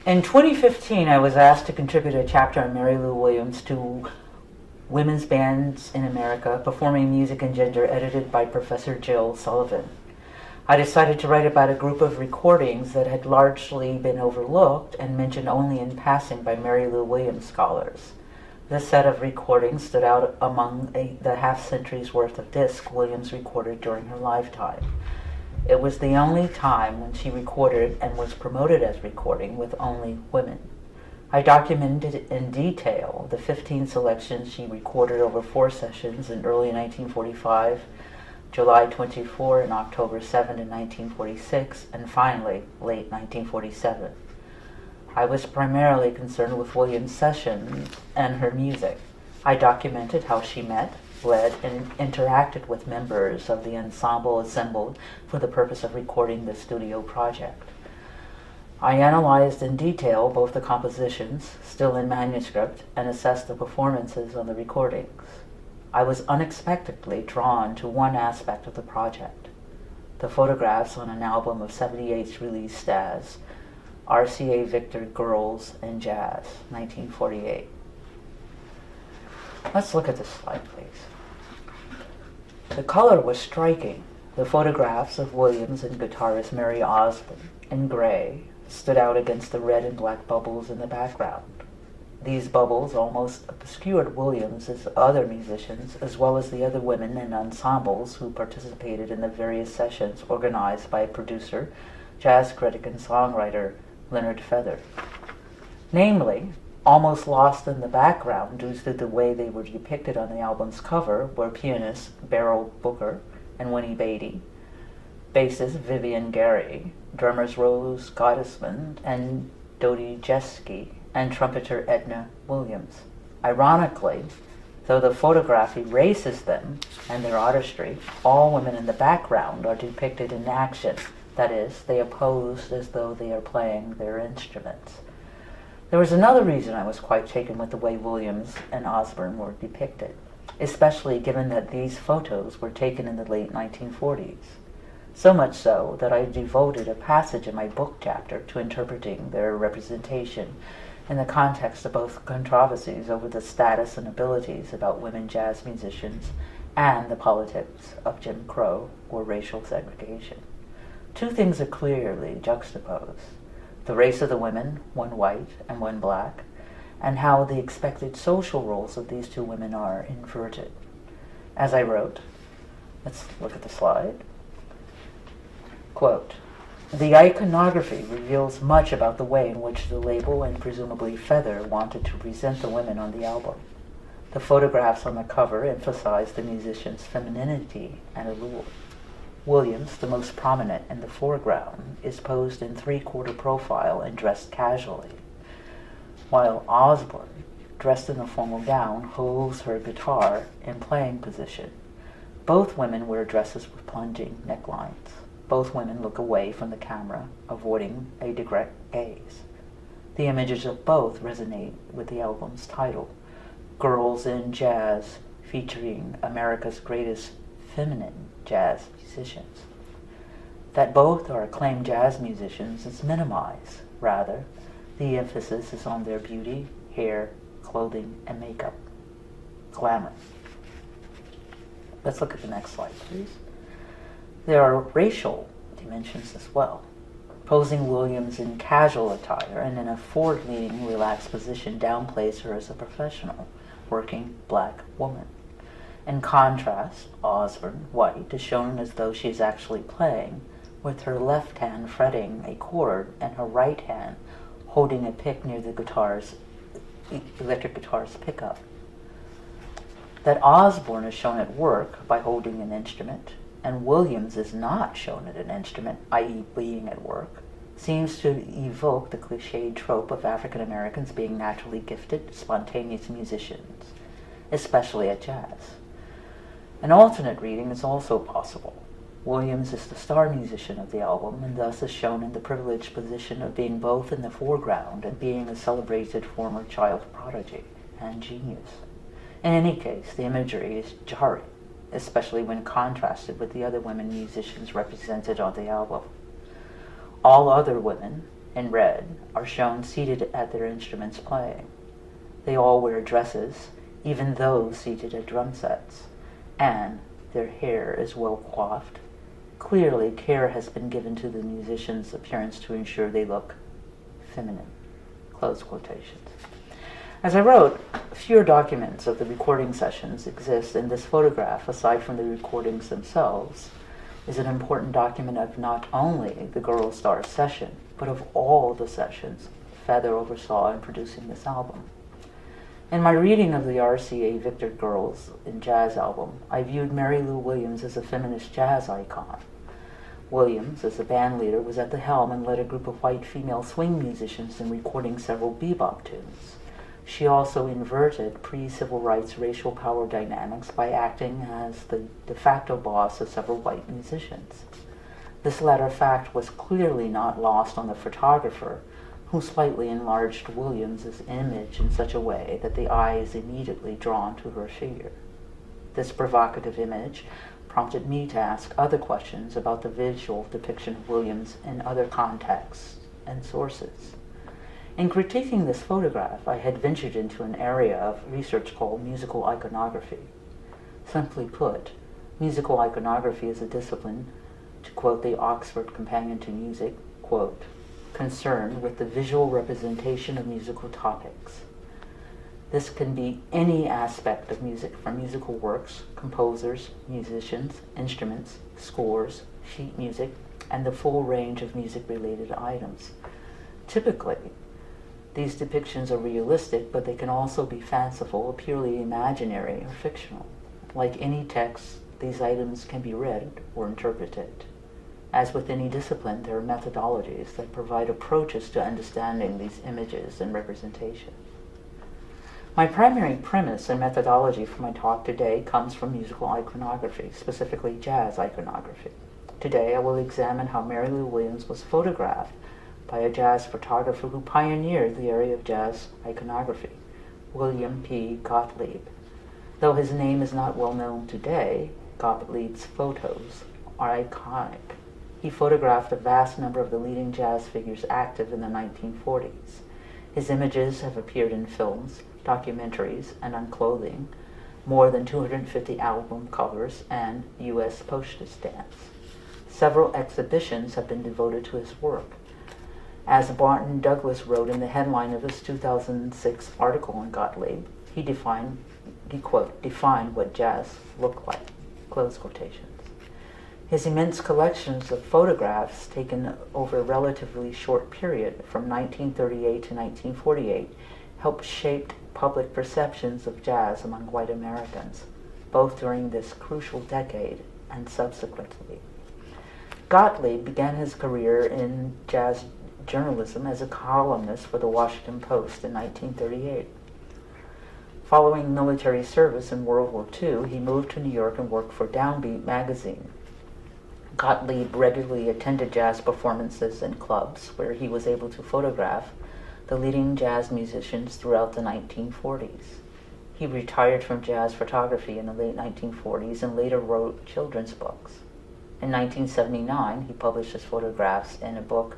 In 2015, I was asked to contribute a chapter on Mary Lou Williams to Women's Bands in America, Performing Music and Gender, edited by Professor Jill Sullivan. I decided to write about a group of recordings that had largely been overlooked and mentioned only in passing by Mary Lou Williams scholars. This set of recordings stood out among the half-century's worth of discs Williams recorded during her lifetime. It was the only time when she recorded and was promoted as recording with only women. I documented in detail the 15 selections she recorded over 4 sessions in early 1945, July 24 and October 7 in 1946, and finally, late 1947. I was primarily concerned with Williams' sessions and her music. I documented how she met, led, and interacted with members of the ensemble assembled for the purpose of recording the studio project. I analyzed in detail both the compositions, still in manuscript, and assessed the performances on the recordings. I was unexpectedly drawn to one aspect of the project: the photographs on an album of 78's released as RCA Victor Girls and Jazz, 1948. Let's look at this slide, please. The color was striking. The photographs of Williams and guitarist Mary Osborne, in gray, stood out against the red and black bubbles in the background. These bubbles almost obscured Williams' other musicians, as well as the other women and ensembles who participated in the various sessions organized by producer, jazz critic, and songwriter Leonard Feather. Namely, almost lost in the background due to the way they were depicted on the album's cover were pianists Beryl Booker and Winnie Beatty, bassist Vivian Gary, drummers Rose Gottesman and Dodie Jeske, and trumpeter Edna Williams. Ironically, though the photograph erases them and their artistry, all women in the background are depicted in action. That is, they are posed as though they are playing their instruments. There was another reason I was quite taken with the way Williams and Osborne were depicted, especially given that these photos were taken in the late 1940s. So much so that I devoted a passage in my book chapter to interpreting their representation in the context of both controversies over the status and abilities about women jazz musicians and the politics of Jim Crow or racial segregation. Two things are clearly juxtaposed: the race of the women, one white and one black, and how the expected social roles of these two women are inverted. As I wrote, let's look at the slide. Quote, "The iconography reveals much about the way in which the label and presumably Feather wanted to present the women on the album. The photographs on the cover emphasize the musician's femininity and allure. Williams, the most prominent in the foreground, is posed in three-quarter profile and dressed casually, while Osborne, dressed in a formal gown, holds her guitar in playing position. Both women wear dresses with plunging necklines. Both women look away from the camera, avoiding a direct gaze. The images of both resonate with the album's title, Girls in Jazz, featuring America's greatest feminine jazz musicians. That both are acclaimed jazz musicians is minimized. Rather, the emphasis is on their beauty, hair, clothing, and makeup. Glamour." Let's look at the next slide, please. There are racial dimensions as well. Posing Williams in casual attire and in a forward-leaning, relaxed position downplays her as a professional, working black woman. In contrast, Osborne, white, is shown as though she is actually playing, with her left hand fretting a chord and her right hand holding a pick near the electric guitar's pickup. That Osborne is shown at work by holding an instrument, and Williams is not shown at an instrument, i.e. being at work, seems to evoke the cliched trope of African Americans being naturally gifted, spontaneous musicians, especially at jazz. An alternate reading is also possible. Williams is the star musician of the album and thus is shown in the privileged position of being both in the foreground and being a celebrated former child prodigy and genius. In any case, the imagery is jarring, especially when contrasted with the other women musicians represented on the album. All other women, in red, are shown seated at their instruments playing. They all wear dresses, even those seated at drum sets, and their hair is well coiffed. Clearly, care has been given to the musicians' appearance to ensure they look feminine. Close quotations. As I wrote, fewer documents of the recording sessions exist, and this photograph, aside from the recordings themselves, is an important document of not only the Girl Star session, but of all the sessions Feather oversaw in producing this album. In my reading of the RCA Victor Girls in Jazz album, I viewed Mary Lou Williams as a feminist jazz icon. Williams, as a band leader, was at the helm and led a group of white female swing musicians in recording several bebop tunes. She also inverted pre-civil rights racial power dynamics by acting as the de facto boss of several white musicians. This latter fact was clearly not lost on the photographer, who slightly enlarged Williams's image in such a way that the eye is immediately drawn to her figure. This provocative image prompted me to ask other questions about the visual depiction of Williams in other contexts and sources. In critiquing this photograph, I had ventured into an area of research called musical iconography. Simply put, musical iconography is a discipline, to quote the Oxford Companion to Music, quote, concerned with the visual representation of musical topics. This can be any aspect of music, from musical works, composers, musicians, instruments, scores, sheet music, and the full range of music-related items. Typically, these depictions are realistic, but they can also be fanciful, purely imaginary, or fictional. Like any text, these items can be read or interpreted. As with any discipline, there are methodologies that provide approaches to understanding these images and representation. My primary premise and methodology for my talk today comes from musical iconography, specifically jazz iconography. Today, I will examine how Mary Lou Williams was photographed by a jazz photographer who pioneered the area of jazz iconography, William P. Gottlieb. Though his name is not well known today, Gottlieb's photos are iconic. He photographed a vast number of the leading jazz figures active in the 1940s. His images have appeared in films, documentaries, and on clothing, more than 250 album covers, and U.S. postage stamps. Several exhibitions have been devoted to his work. As Barton Douglas wrote in the headline of his 2006 article on Gottlieb, he quote, defined what jazz looked like, close quotations. His immense collections of photographs taken over a relatively short period from 1938 to 1948 helped shape public perceptions of jazz among white Americans, both during this crucial decade and subsequently. Gottlieb began his career in jazz journalism as a columnist for the Washington Post in 1938. Following military service in World War II, he moved to New York and worked for Downbeat magazine. Gottlieb regularly attended jazz performances in clubs where he was able to photograph the leading jazz musicians throughout the 1940s. He retired from jazz photography in the late 1940s and later wrote children's books. In 1979, he published his photographs in a book,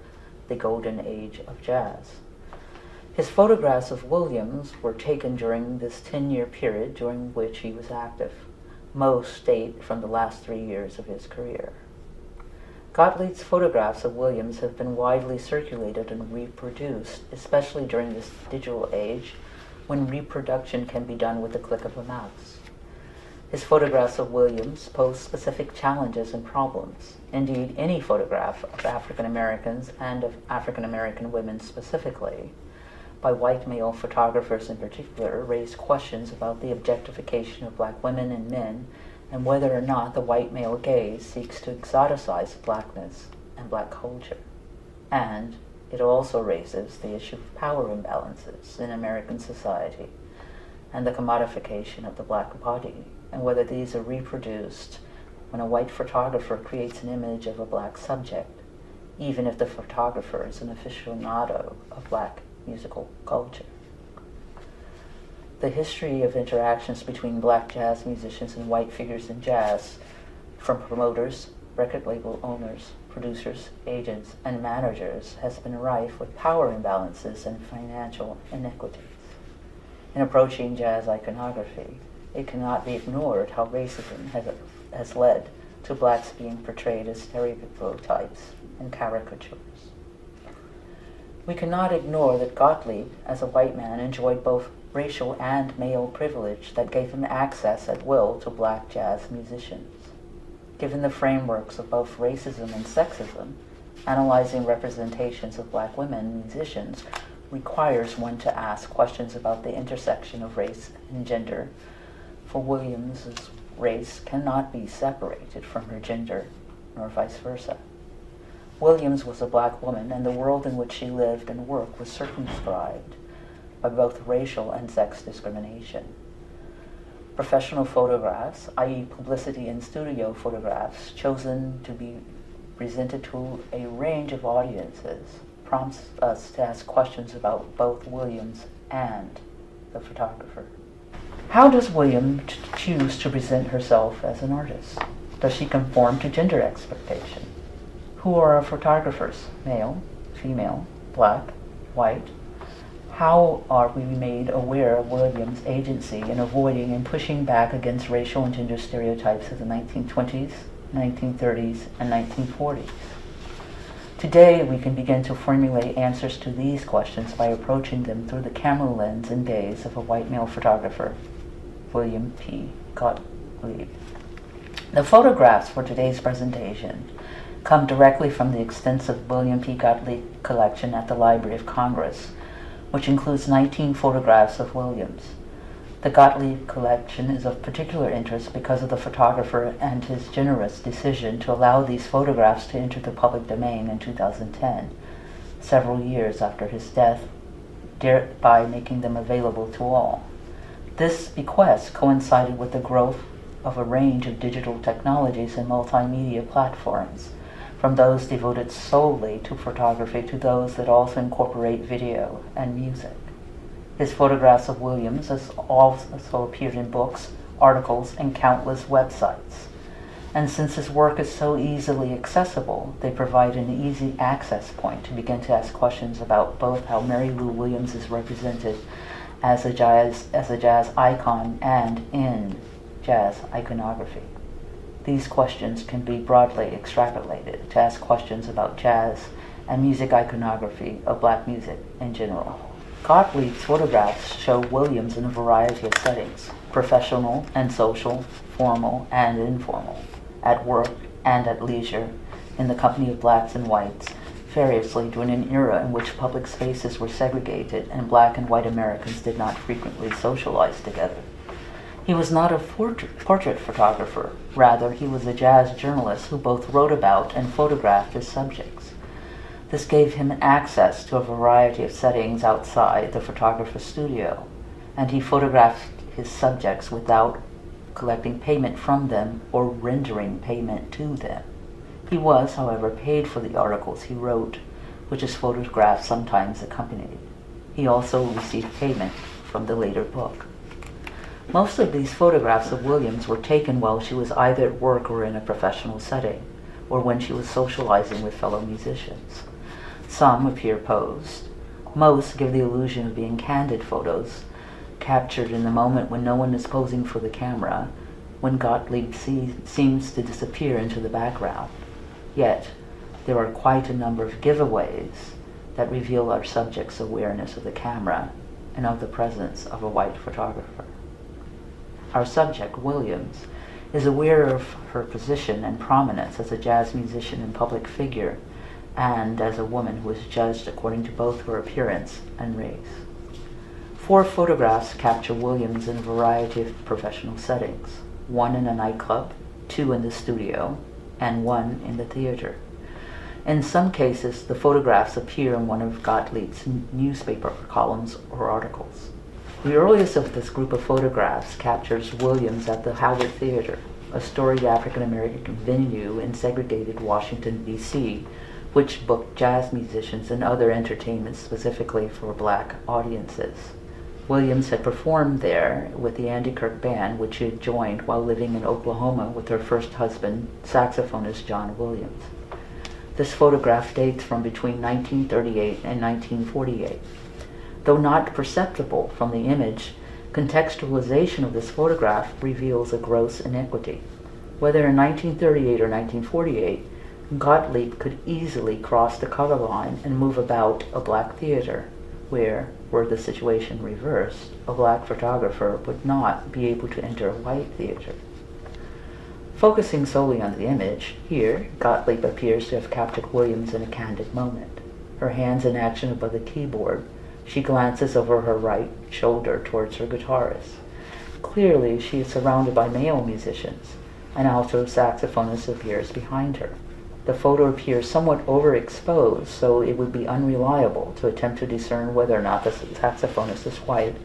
The Golden Age of Jazz. His photographs of Williams were taken during this 10-year period during which he was active. Most date from the last 3 years of his career. Gottlieb's photographs of Williams have been widely circulated and reproduced, especially during this digital age when reproduction can be done with the click of a mouse. His photographs of Williams pose specific challenges and problems. Indeed, any photograph of African Americans and of African American women specifically, by white male photographers in particular, raised questions about the objectification of black women and men and whether or not the white male gaze seeks to exoticize blackness and black culture. And it also raises the issue of power imbalances in American society and the commodification of the black body, and whether these are reproduced when a white photographer creates an image of a black subject, even if the photographer is an aficionado of black musical culture. The history of interactions between black jazz musicians and white figures in jazz, from promoters, record label owners, producers, agents, and managers has been rife with power imbalances and financial inequities. In approaching jazz iconography, it cannot be ignored how racism has led to blacks being portrayed as stereotypes and caricatures. We cannot ignore that Gottlieb, as a white man, enjoyed both racial and male privilege that gave him access at will to black jazz musicians. Given the frameworks of both racism and sexism, analyzing representations of black women musicians requires one to ask questions about the intersection of race and gender. For Williams's race cannot be separated from her gender, nor vice versa. Williams was a black woman, and the world in which she lived and worked was circumscribed by both racial and sex discrimination. Professional photographs, i.e. publicity and studio photographs, chosen to be presented to a range of audiences, prompts us to ask questions about both Williams and the photographer. How does Williams choose to present herself as an artist? Does she conform to gender expectation? Who are our photographers? Male, female, black, white? How are we made aware of Williams' agency in avoiding and pushing back against racial and gender stereotypes of the 1920s, 1930s, and 1940s? Today, we can begin to formulate answers to these questions by approaching them through the camera lens and gaze of a white male photographer, William P. Gottlieb. The photographs for today's presentation come directly from the extensive William P. Gottlieb collection at the Library of Congress, which includes 19 photographs of Williams. The Gottlieb collection is of particular interest because of the photographer and his generous decision to allow these photographs to enter the public domain in 2010, several years after his death, thereby making them available to all. This bequest coincided with the growth of a range of digital technologies and multimedia platforms, from those devoted solely to photography to those that also incorporate video and music. His photographs of Williams has also appeared in books, articles, and countless websites. And since his work is so easily accessible, they provide an easy access point to begin to ask questions about both how Mary Lou Williams is represented as a jazz icon and in jazz iconography. These questions can be broadly extrapolated to ask questions about jazz and music iconography of black music in general. Gottlieb's photographs show Williams in a variety of settings, professional and social, formal and informal, at work and at leisure, in the company of blacks and whites, variously during an era in which public spaces were segregated and black and white Americans did not frequently socialize together. He was not a portrait photographer. Rather, he was a jazz journalist who both wrote about and photographed his subjects. This gave him access to a variety of settings outside the photographer's studio, and he photographed his subjects without collecting payment from them or rendering payment to them. He was, however, paid for the articles he wrote, which his photographs sometimes accompanied. He also received payment from the later book. Most of these photographs of Williams were taken while she was either at work or in a professional setting, or when she was socializing with fellow musicians. Some appear posed. Most give the illusion of being candid photos, captured in the moment when no one is posing for the camera, when Gottlieb seems to disappear into the background. Yet, there are quite a number of giveaways that reveal our subject's awareness of the camera and of the presence of a white photographer. Our subject, Williams, is aware of her position and prominence as a jazz musician and public figure, and as a woman who is judged according to both her appearance and race. 4 photographs capture Williams in a variety of professional settings, 1 in a nightclub, 2 in the studio, and 1 in the theater. In some cases, the photographs appear in one of Gottlieb's newspaper columns or articles. The earliest of this group of photographs captures Williams at the Howard Theater, a storied African-American venue in segregated Washington, D.C., which booked jazz musicians and other entertainment specifically for black audiences. Williams had performed there with the Andy Kirk Band, which she had joined while living in Oklahoma with her first husband, saxophonist John Williams. This photograph dates from between 1938 and 1948. Though not perceptible from the image, contextualization of this photograph reveals a gross iniquity. Whether in 1938 or 1948, Gottlieb could easily cross the color line and move about a black theater, where, were the situation reversed, a black photographer would not be able to enter a white theater. Focusing solely on the image, here, Gottlieb appears to have captured Williams in a candid moment. Her hands in action above the keyboard, she glances over her right shoulder towards her guitarist. Clearly, she is surrounded by male musicians. An alto saxophonist appears behind her. The photo appears somewhat overexposed, so it would be unreliable to attempt to discern whether or not the saxophonist is white,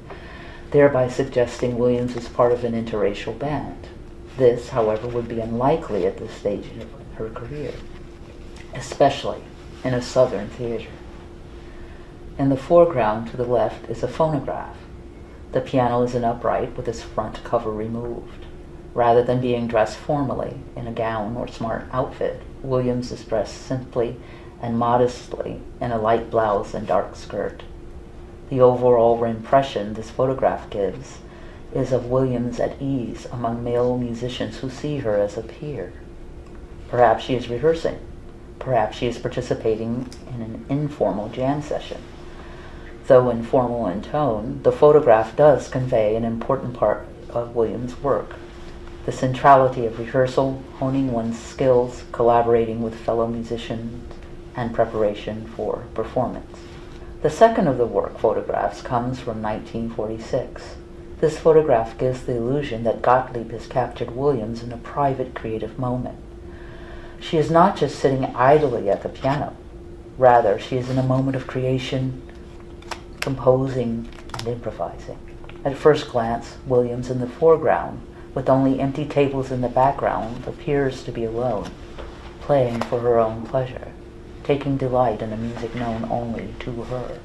thereby suggesting Williams is part of an interracial band. This, however, would be unlikely at this stage of her career, especially in a Southern theater. In the foreground to the left is a phonograph. The piano is an upright with its front cover removed. Rather than being dressed formally in a gown or smart outfit, Williams is dressed simply and modestly in a light blouse and dark skirt. The overall impression this photograph gives is of Williams at ease among male musicians who see her as a peer. Perhaps she is rehearsing. Perhaps she is participating in an informal jam session. Though informal in tone, the photograph does convey an important part of Williams' work: the centrality of rehearsal, honing one's skills, collaborating with fellow musicians, and preparation for performance. The second of the work photographs comes from 1946. This photograph gives the illusion that Gottlieb has captured Williams in a private creative moment. She is not just sitting idly at the piano. Rather, she is in a moment of creation, composing and improvising. At first glance, Williams in the foreground, with only empty tables in the background, appears to be alone, playing for her own pleasure, taking delight in a music known only to her.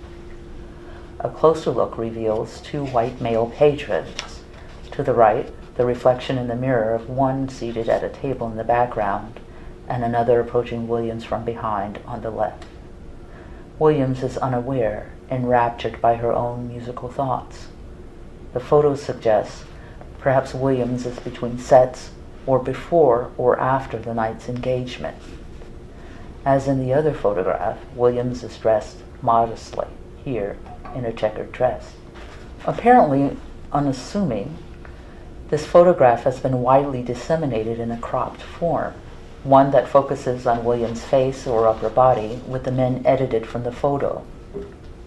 A closer look reveals two white male patrons. To the right, the reflection in the mirror of one seated at a table in the background, and another approaching Williams from behind on the left. Williams is unaware, enraptured by her own musical thoughts. The photo suggests perhaps Williams is between sets, or before or after the night's engagement. As in the other photograph, Williams is dressed modestly, here in a checkered dress. Apparently unassuming, this photograph has been widely disseminated in a cropped form, one that focuses on Williams' face or upper body, with the men edited from the photo.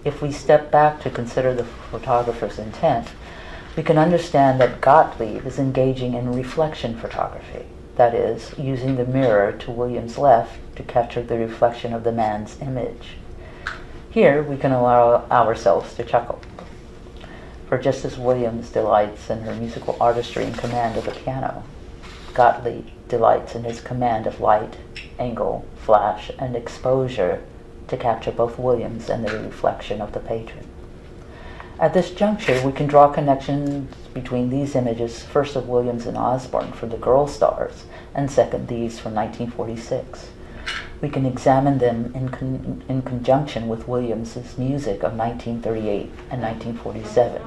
If we step back to consider the photographer's intent, we can understand that Gottlieb is engaging in reflection photography, that is, using the mirror to Williams' left to capture the reflection of the man's image. Here we can allow ourselves to chuckle. For just as Williams delights in her musical artistry and command of the piano, Gottlieb delights in his command of light, angle, flash, and exposure to capture both Williams and the reflection of the patron. At this juncture, we can draw connections between these images, first of Williams and Osborne from the Girl Stars, and second these from 1946. We can examine them in conjunction with Williams's music of 1938 and 1947.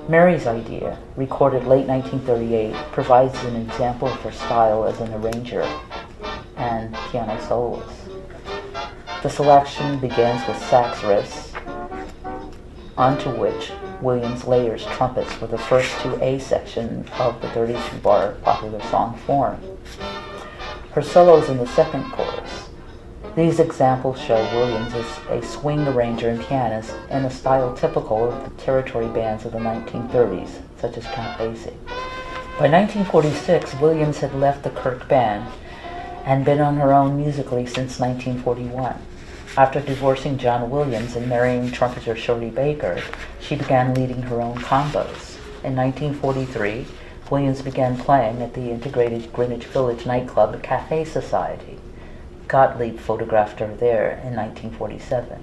Mary's idea, recorded late 1938, provides an example of her style as an arranger and piano soloist. The selection begins with sax riffs, onto which Williams layers trumpets for the first two A sections of the 32-bar popular song form. Her solos in the second chorus. These examples show Williams as a swing arranger and pianist in a style typical of the territory bands of the 1930s, such as Count Basie. By 1946, Williams had left the Kirk Band and been on her own musically since 1941. After divorcing John Williams and marrying trumpeter Shirley Baker, she began leading her own combos. In 1943, Williams began playing at the integrated Greenwich Village nightclub Cafe Society. Gottlieb photographed her there in 1947.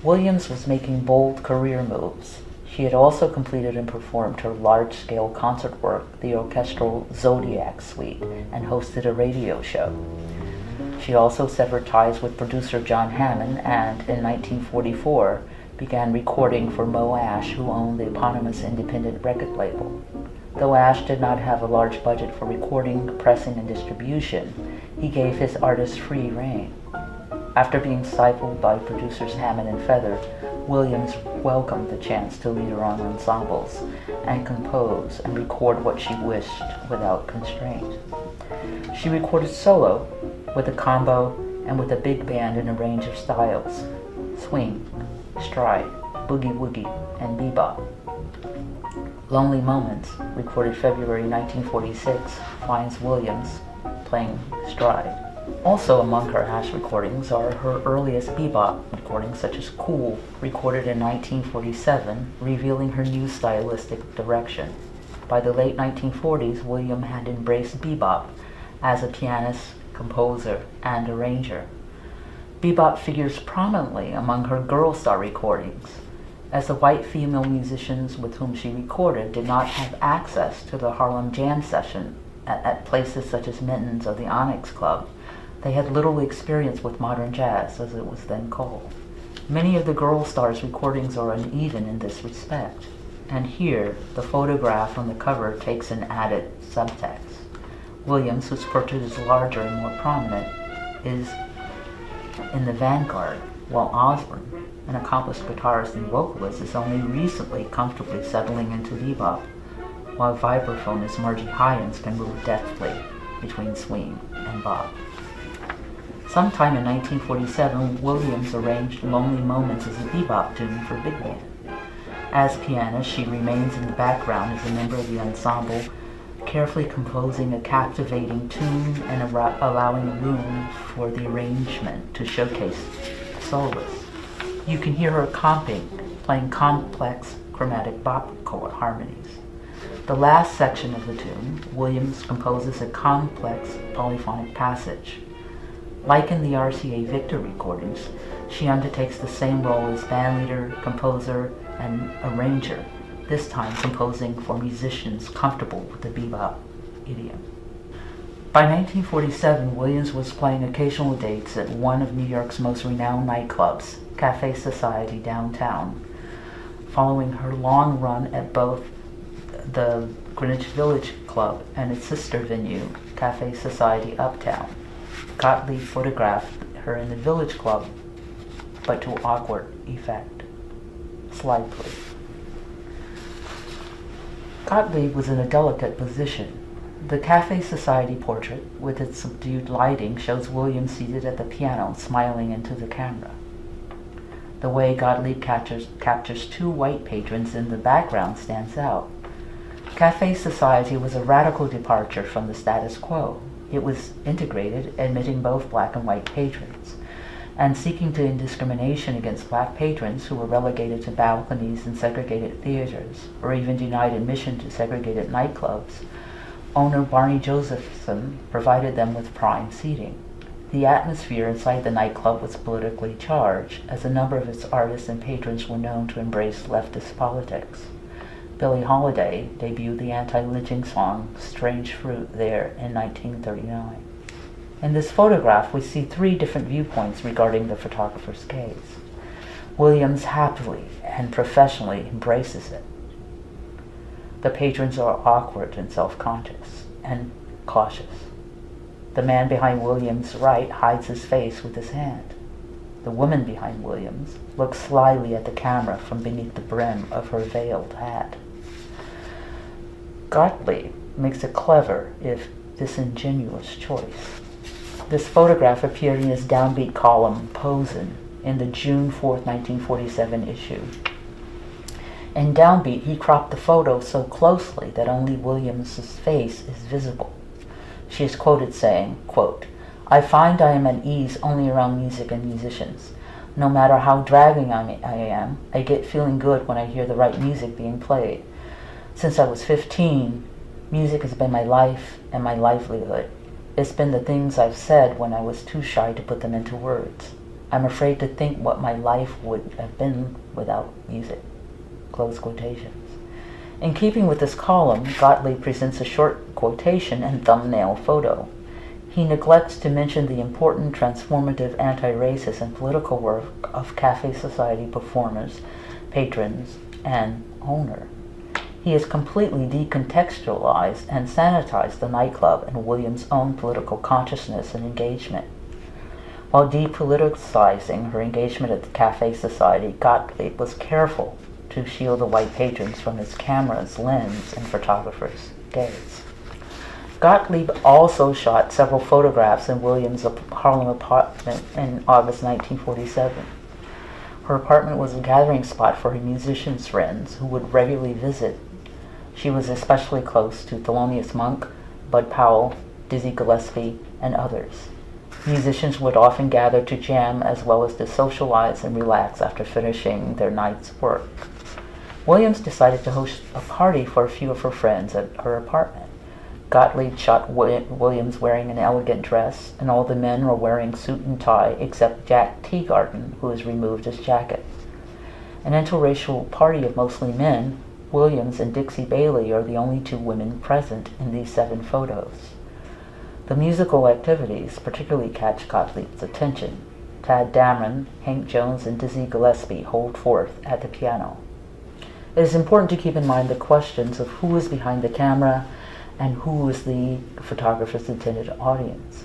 Williams was making bold career moves. She had also completed and performed her large-scale concert work, the orchestral Zodiac Suite, and hosted a radio show. She also severed ties with producer John Hammond and, in 1944, began recording for Mo Ash, who owned the eponymous independent record label. Though Ash did not have a large budget for recording, pressing, and distribution, he gave his artists free rein. After being stifled by producers Hammond and Feather, Williams welcomed the chance to lead her own ensembles and compose and record what she wished without constraint. She recorded solo, with a combo, and with a big band in a range of styles: swing, stride, boogie-woogie, and bebop. Lonely Moments, recorded February 1946, finds Williams playing stride. Also among her Ash recordings are her earliest bebop recordings, such as Cool, recorded in 1947, revealing her new stylistic direction. By the late 1940s, Williams had embraced bebop as a pianist, composer, and arranger. Bebop figures prominently among her Girl Star recordings, as the white female musicians with whom she recorded did not have access to the Harlem Jam session at places such as Minton's or the Onyx Club. They had little experience with modern jazz, as it was then called. Many of the Girl Stars' recordings are uneven in this respect, and here the photograph on the cover takes an added subtext. Williams, whose portrait is larger and more prominent, is in the vanguard, while Osborne, an accomplished guitarist and vocalist, is only recently comfortably settling into bebop, while vibraphonist Margie Hyans can move deftly between swing and bop. Sometime in 1947, Williams arranged Lonely Moments as a bebop tune for big band. As pianist, she remains in the background as a member of the ensemble, carefully composing a captivating tune and allowing room for the arrangement to showcase soloists. You can hear her comping, playing complex chromatic bop chord harmonies. The last section of the tune, Williams composes a complex polyphonic passage. Like in the RCA Victor recordings, she undertakes the same role as bandleader, composer, and arranger, this time composing for musicians comfortable with the bebop idiom. By 1947, Williams was playing occasional dates at one of New York's most renowned nightclubs, Cafe Society downtown, following her long run at both the Greenwich Village Club and its sister venue, Cafe Society Uptown. Gottlieb photographed her in the Village Club, but to awkward effect. Slide, please. Gottlieb was in a delicate position. The Cafe Society portrait, with its subdued lighting, shows Williams seated at the piano, smiling into the camera. The way Gottlieb captures two white patrons in the background stands out. Cafe Society was a radical departure from the status quo. It was integrated, admitting both black and white patrons, and seeking to end discrimination against black patrons who were relegated to balconies in segregated theaters, or even denied admission to segregated nightclubs. Owner Barney Josephson provided them with prime seating. The atmosphere inside the nightclub was politically charged, as a number of its artists and patrons were known to embrace leftist politics. Billie Holiday debuted the anti-lynching song Strange Fruit there in 1939. In this photograph, we see three different viewpoints regarding the photographer's gaze. Williams happily and professionally embraces it. The patrons are awkward and self-conscious and cautious. The man behind Williams' right hides his face with his hand. The woman behind Williams looks slyly at the camera from beneath the brim of her veiled hat. Gottlieb makes a clever, if disingenuous, choice. This photograph appeared in his downbeat column, Posen, in the June 4, 1947 issue. In Downbeat, he cropped the photo so closely that only Williams's face is visible. She is quoted saying, quote, "I find I am at ease only around music and musicians. No matter how dragging I am, I get feeling good when I hear the right music being played. Since I was 15, music has been my life and my livelihood. It's been the things I've said when I was too shy to put them into words. I'm afraid to think what my life would have been without music." Close quotations. In keeping with this column, Gottlieb presents a short quotation and thumbnail photo. He neglects to mention the important transformative anti-racist and political work of Cafe Society performers, patrons, and owner. He has completely decontextualized and sanitized the nightclub and Williams' own political consciousness and engagement. While depoliticizing her engagement at the Cafe Society, Gottlieb was careful to shield the white patrons from his camera's lens and photographers' gaze. Gottlieb also shot several photographs in Williams' Harlem apartment in August 1947. Her apartment was a gathering spot for her musicians friends who would regularly visit. She was especially close to Thelonious Monk, Bud Powell, Dizzy Gillespie, and others. Musicians would often gather to jam as well as to socialize and relax after finishing their night's work. Williams decided to host a party for a few of her friends at her apartment. Gottlieb shot Williams wearing an elegant dress, and all the men were wearing suit and tie except Jack Teagarden, who has removed his jacket. An interracial party of mostly men, Williams and Dixie Bailey are the only two women present in these 7 photos. The musical activities particularly catch Gottlieb's attention. Tad Dameron, Hank Jones, and Dizzy Gillespie hold forth at the piano. It is important to keep in mind the questions of who is behind the camera and who is the photographer's intended audience.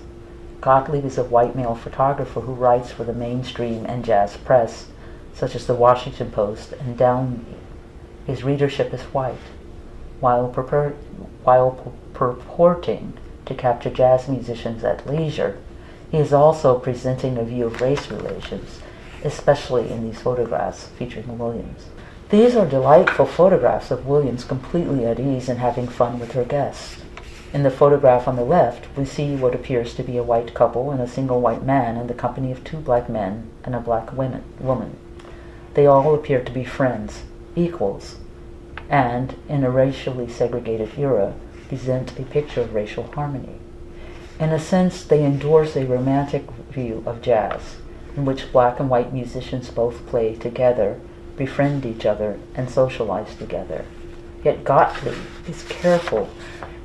Gottlieb is a white male photographer who writes for the mainstream and jazz press, such as the Washington Post and Downbeat. His readership is white. While purporting to capture jazz musicians at leisure, he is also presenting a view of race relations, especially in these photographs featuring Williams. These are delightful photographs of Williams completely at ease and having fun with her guests. In the photograph on the left, we see what appears to be a white couple and a single white man in the company of 2 black men and a black woman. They all appear to be friends, equals, and, in a racially segregated era, present a picture of racial harmony. In a sense, they endorse a romantic view of jazz, in which black and white musicians both play together, befriend each other, and socialize together. Yet Gottlieb is careful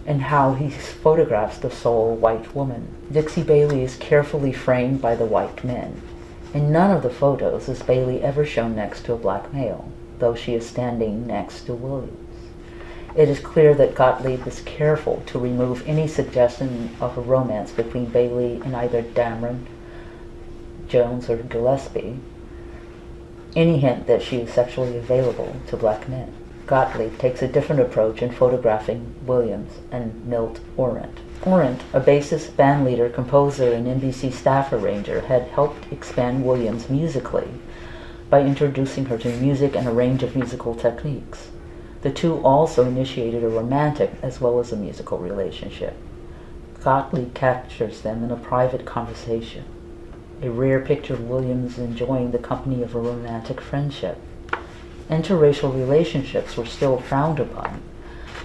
in how he photographs the sole white woman. Dixie Bailey is carefully framed by the white men. In none of the photos is Bailey ever shown next to a black male, though she is standing next to Williams. It is clear that Gottlieb is careful to remove any suggestion of a romance between Bailey and either Dameron, Jones, or Gillespie, any hint that she is sexually available to black men. Gottlieb takes a different approach in photographing Williams and Milt Orant. Orant, a bassist, bandleader, composer, and NBC staff arranger, had helped expand Williams musically by introducing her to music and a range of musical techniques. The two also initiated a romantic as well as a musical relationship. Gottlieb captures them in a private conversation, a rare picture of Williams enjoying the company of a romantic friendship. Interracial relationships were still frowned upon,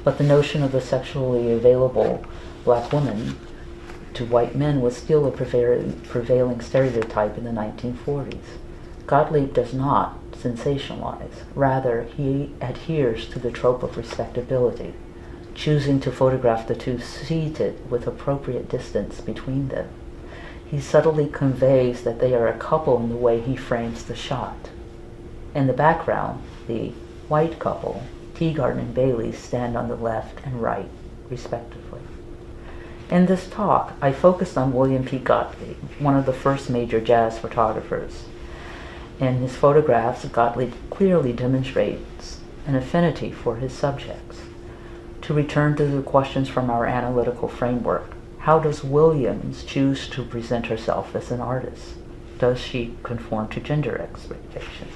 but the notion of a sexually available black woman to white men was still a prevailing stereotype in the 1940s. Gottlieb does not sensationalize. Rather, he adheres to the trope of respectability, choosing to photograph the two seated with appropriate distance between them. He subtly conveys that they are a couple in the way he frames the shot. In the background, the white couple, Teagarden and Bailey, stand on the left and right, respectively. In this talk, I focused on William P. Gottlieb, one of the first major jazz photographers. In his photographs, Gottlieb clearly demonstrates an affinity for his subjects. To return to the questions from our analytical framework, how does Williams choose to present herself as an artist? Does she conform to gender expectations?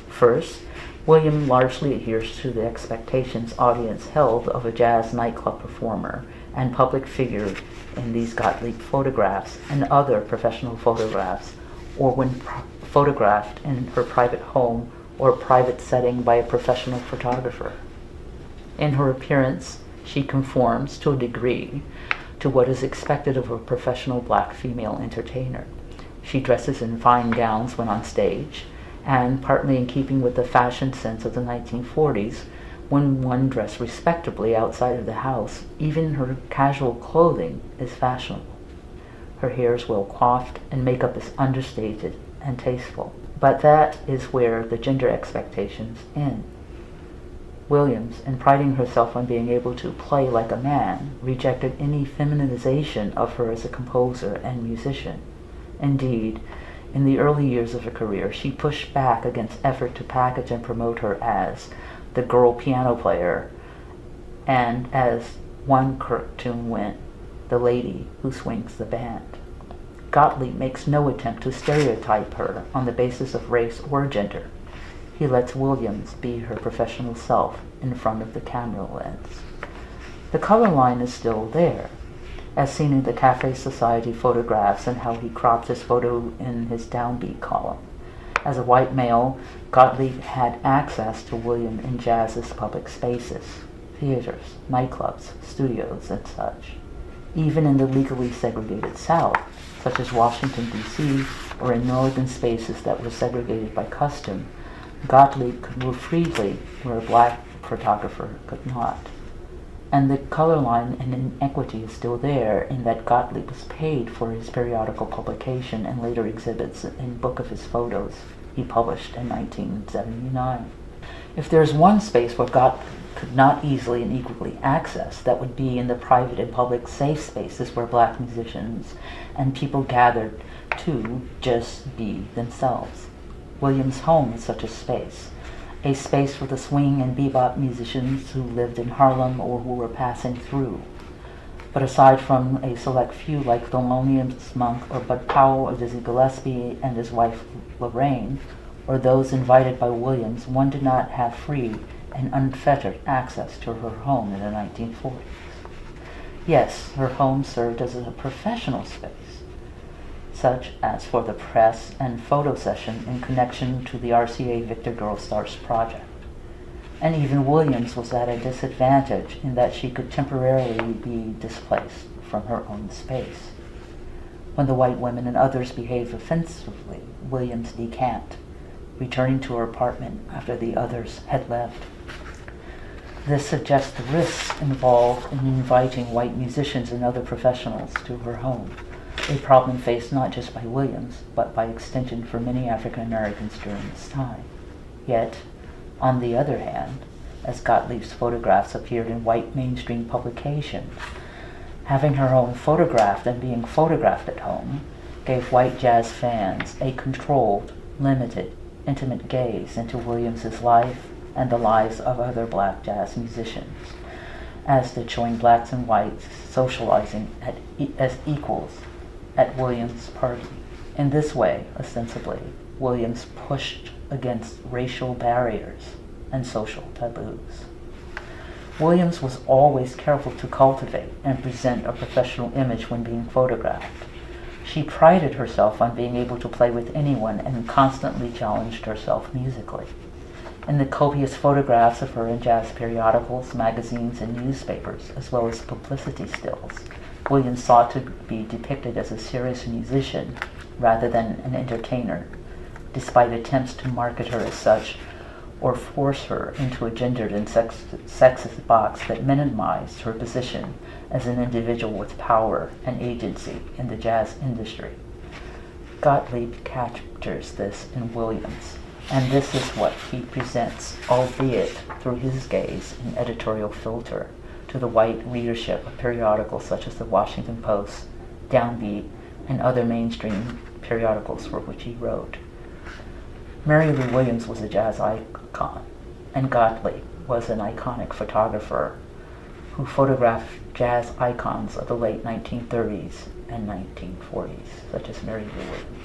First, William largely adheres to the expectations audience held of a jazz nightclub performer and public figure in these Gottlieb photographs and other professional photographs, or when photographed in her private home or private setting by a professional photographer. In her appearance, she conforms to a degree to what is expected of a professional black female entertainer. She dresses in fine gowns when on stage, and partly in keeping with the fashion sense of the 1940s, when one dressed respectably outside of the house, even her casual clothing is fashionable. Her hair is well coiffed, and makeup is understated and tasteful. But that is where the gender expectations end. Williams, in priding herself on being able to play like a man, rejected any feminization of her as a composer and musician. Indeed, in the early years of her career, she pushed back against effort to package and promote her as the girl piano player, and as one cartoon went, the lady who swings the band. Gottlieb makes no attempt to stereotype her on the basis of race or gender. He lets Williams be her professional self in front of the camera lens. The color line is still there, as seen in the Cafe Society photographs and how he cropped his photo in his downbeat column. As a white male, Gottlieb had access to William in jazz's public spaces, theaters, nightclubs, studios, and such. Even in the legally segregated South, such as Washington, D.C., or in northern spaces that were segregated by custom, Gottlieb could move freely where a black photographer could not. And the color line and inequity is still there in that Gottlieb was paid for his periodical publication and later exhibits in book of his photos he published in 1979. If there is one space where Gottlieb could not easily and equally access, that would be in the private and public safe spaces where black musicians and people gathered to just be themselves. Williams' home is such a space for the swing and bebop musicians who lived in Harlem or who were passing through. But aside from a select few like Thelonious Monk or Bud Powell or Dizzy Gillespie and his wife Lorraine, or those invited by Williams, one did not have free and unfettered access to her home in the 1940s. Yes, her home served as a professional space, such as for the press and photo session in connection to the RCA Victor Girl Stars project. And even Williams was at a disadvantage in that she could temporarily be displaced from her own space. When the white women and others behaved offensively, Williams decamped, returning to her apartment after the others had left. This suggests the risks involved in inviting white musicians and other professionals to her home, a problem faced not just by Williams, but by extension for many African Americans during this time. Yet, on the other hand, as Gottlieb's photographs appeared in white mainstream publications, having her home photographed and being photographed at home gave white jazz fans a controlled, limited, intimate gaze into Williams's life and the lives of other black jazz musicians, as did showing blacks and whites socializing as equals at Williams' party. In this way, ostensibly, Williams pushed against racial barriers and social taboos. Williams was always careful to cultivate and present a professional image when being photographed. She prided herself on being able to play with anyone and constantly challenged herself musically. In the copious photographs of her in jazz periodicals, magazines, and newspapers, as well as publicity stills, Williams sought to be depicted as a serious musician rather than an entertainer, despite attempts to market her as such or force her into a gendered and sexist box that minimized her position as an individual with power and agency in the jazz industry. Gottlieb captures this in Williams, and this is what he presents, albeit through his gaze and editorial filter, to the white readership of periodicals such as the Washington Post, Downbeat, and other mainstream periodicals for which he wrote. Mary Lou Williams was a jazz icon, and Gottlieb was an iconic photographer who photographed jazz icons of the late 1930s and 1940s, such as Mary Lou Williams.